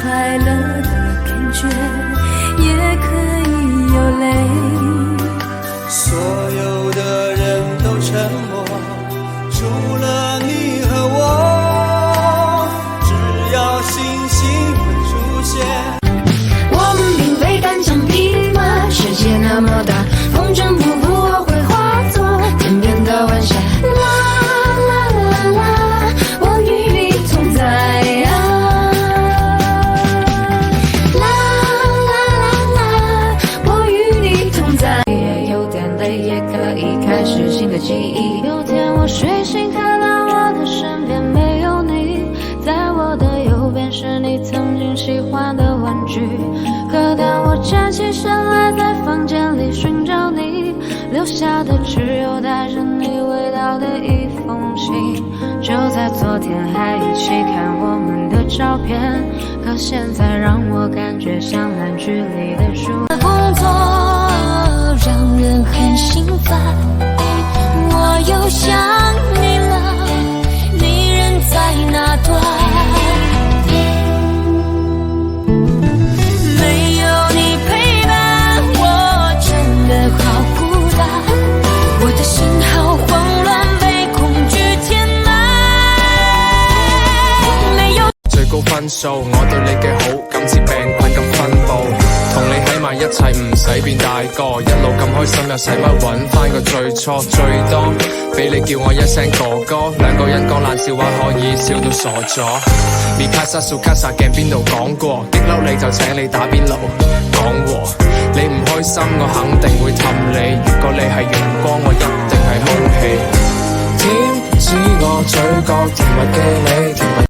快乐的感觉，也可以有泪。所有的人都沉默，除了你和我，只要星星会出现。我们并非单枪匹马，世界那么大，风筝瀑布我会化作天边的晚霞。啦啦啦啦，我与你同在啊。啦啦啦啦，我与你同在。也有点累，也可以开始新的记忆。有天我睡醒，看到我的身边没有你，在我的右边是你曾经喜欢的玩具。可当我站起身来，在房间里寻找你，留下的只有带着你味道的一封信。就在昨天还一起看我们的照片，可现在让我感觉像烂剧里的书。工作让人很心烦，我又想你了，你人在哪端？没有你陪伴，我真的好孤单，我的心好慌乱，被恐惧填满。没有最高分數，我對你嘅好感似病菌咁分佈，同你喺埋一齊唔使變大個，一路咁開心又使乜揾返個最初？最多俾你叫我一聲哥哥，兩個人講爛笑話可以笑到傻咗。咪卡莎數卡莎鏡邊度講過，激嬲你就請你打邊爐講和。你唔開心我肯定會氹你，如果你係陽光我一定係空氣。點知我嘴角甜蜜嘅你甜蜜